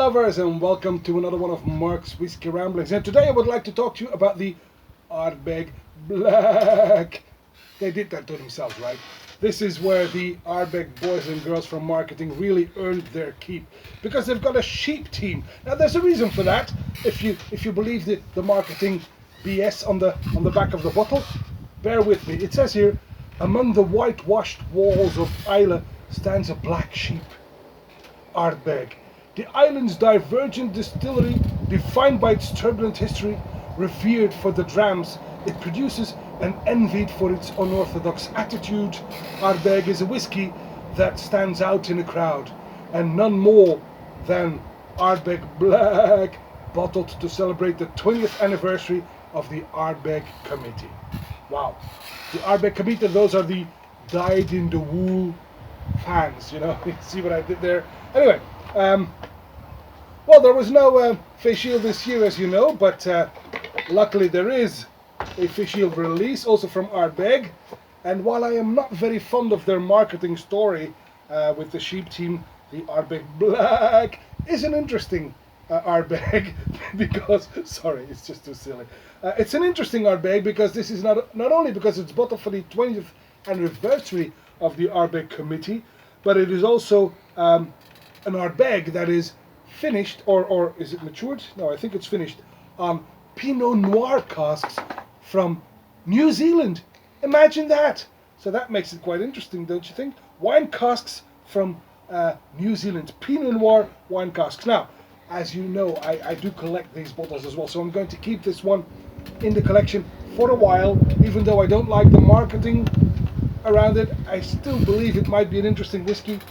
lovers, and welcome to another one of Mark's Whiskey Ramblings. And today I would like to talk to you about the Ardbeg BlaaacK. They did that to themselves, right? This is where the Ardbeg boys and girls from marketing really earned their keep, because they've got a sheep team. Now there's a reason for that. If you believe the marketing BS on the back of the bottle, bear with me. It says here, among the whitewashed walls of Islay stands a black sheep, Ardbeg, the island's divergent distillery, defined by its turbulent history, revered for the drams it produces and envied for its unorthodox attitude. Ardbeg is a whiskey that stands out in a crowd, and none more than Ardbeg BlaaacK, bottled to celebrate the 20th anniversary of the Ardbeg Committee. Wow. The Ardbeg Committee, those are the dyed-in-the-wool fans, you know. You see what I did there? Anyway, well, there was no Feis Ile this year, as you know, but luckily there is a Feis Ile release, also from Ardbeg. And while I am not very fond of their marketing story with the sheep team, the Ardbeg BlaaacK is an interesting Ardbeg because, sorry, it's just too silly. It's an interesting Ardbeg because this is not only because it's bottled for the 20th anniversary of the Ardbeg Committee, but it is also an Ardbeg that is finished, or is it matured? No, I think it's finished, on Pinot Noir casks from New Zealand. Imagine that! So that makes it quite interesting, don't you think? Wine casks from New Zealand, Pinot Noir wine casks. Now, as you know, I do collect these bottles as well, so I'm going to keep this one in the collection for a while. Even though I don't like the marketing around it, I still believe it might be an interesting whiskey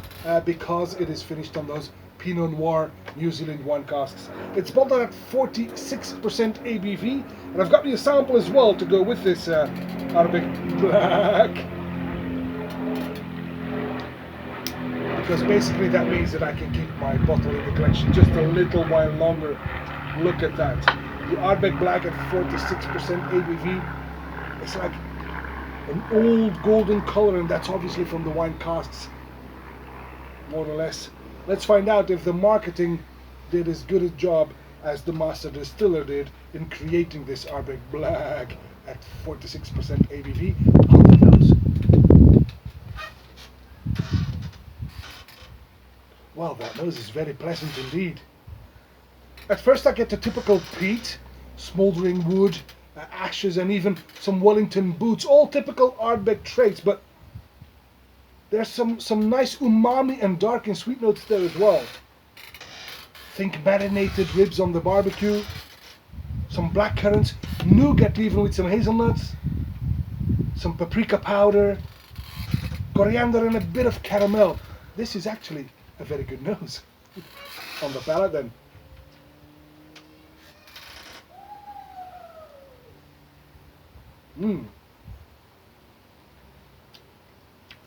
because it is finished on those Pinot Noir New Zealand wine casks. It's bottled at 46% ABV, and I've got me a sample as well to go with this Ardbeg BlaaacK, because basically that means that I can keep my bottle in the collection just a little while longer. Look at that. The Ardbeg BlaaacK at 46% ABV. It's like an old golden color, and that's obviously from the wine casks, more or less. Let's find out if the marketing did as good a job as the master distiller did in creating this Ardbeg BlaaacK at 46% ABV on the nose. Well, that nose is very pleasant indeed. At first I get the typical peat, smouldering wood, ashes, and even some Wellington boots, all typical Ardbeg traits, but there's some nice umami and dark and sweet notes there as well. Think marinated ribs on the barbecue, some black currants, nougat even with some hazelnuts, some paprika powder, coriander, and a bit of caramel. This is actually a very good nose on the palate then.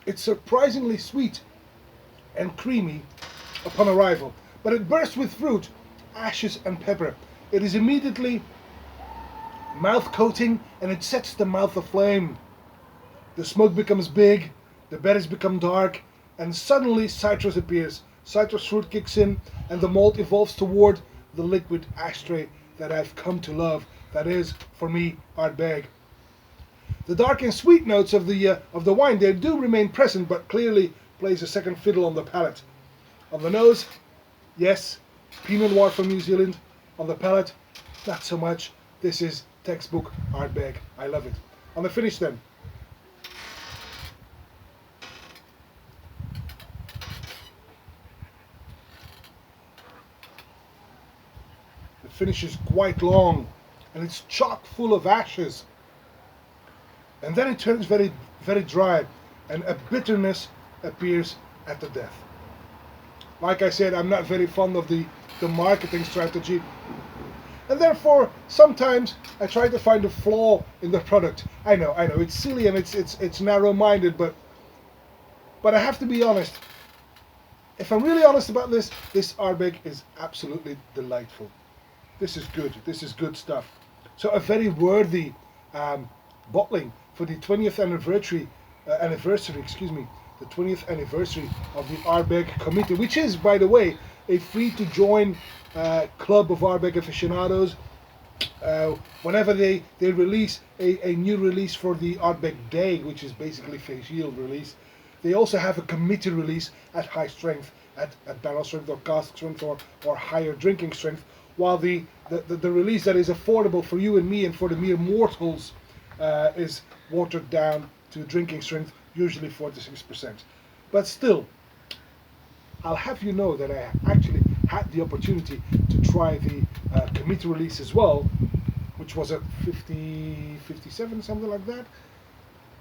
It's surprisingly sweet and creamy upon arrival, but it bursts with fruit, ashes, and pepper. It is immediately mouth coating, and it sets the mouth aflame. The smoke becomes big, the berries become dark, and suddenly citrus appears. Citrus fruit kicks in, and the malt evolves toward the liquid ashtray that I've come to love. That is, for me, Ardbeg. The dark and sweet notes of the wine, they do remain present, but clearly plays a second fiddle on the palate. On the nose, yes, Pinot Noir from New Zealand. On the palate, not so much. This is textbook Ardbeg. I love it. On the finish then. The finish is quite long, and it's chock full of ashes. And then it turns very, very dry, and a bitterness appears at the death. Like I said, I'm not very fond of the marketing strategy, and therefore sometimes I try to find a flaw in the product. I know, it's silly and it's narrow-minded, but I have to be honest. If I'm really honest about this Ardbeg is absolutely delightful. This is good. This is good stuff. So a very worthy bottling for the 20th anniversary, the 20th anniversary of the Ardbeg Committee, which is, by the way, a free to join club of Ardbeg aficionados. Whenever they release a new release for the Ardbeg Day, which is basically Feis Ile release, they also have a committee release at high strength, at barrel strength or cask strength or higher drinking strength, while the release that is affordable for you and me and for the mere mortals is watered down to drinking strength, usually 46%. But still, I'll have you know that I actually had the opportunity to try the committee release as well, which was at 50, 57, something like that.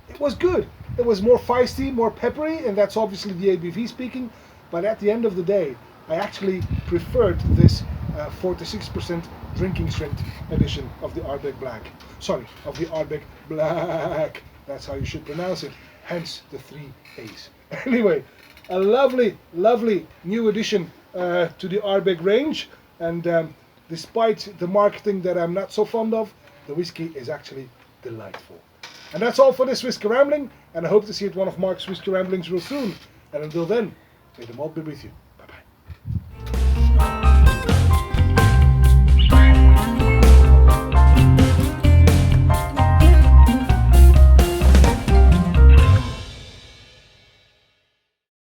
It was good. It was more feisty, more peppery, and that's obviously the ABV speaking. But at the end of the day, I actually preferred this 46% drinking strength edition of the Ardbeg BlaaacK. Sorry, of the Ardbeg BlaaacK. That's how you should pronounce it. Hence the 3 A's. Anyway, a lovely, lovely new addition to the Ardbeg range. And despite the marketing that I'm not so fond of, the whiskey is actually delightful. And that's all for this Whisky Rambling, and I hope to see you at one of Mark's Whisky Ramblings real soon. And until then, may the malt be with you.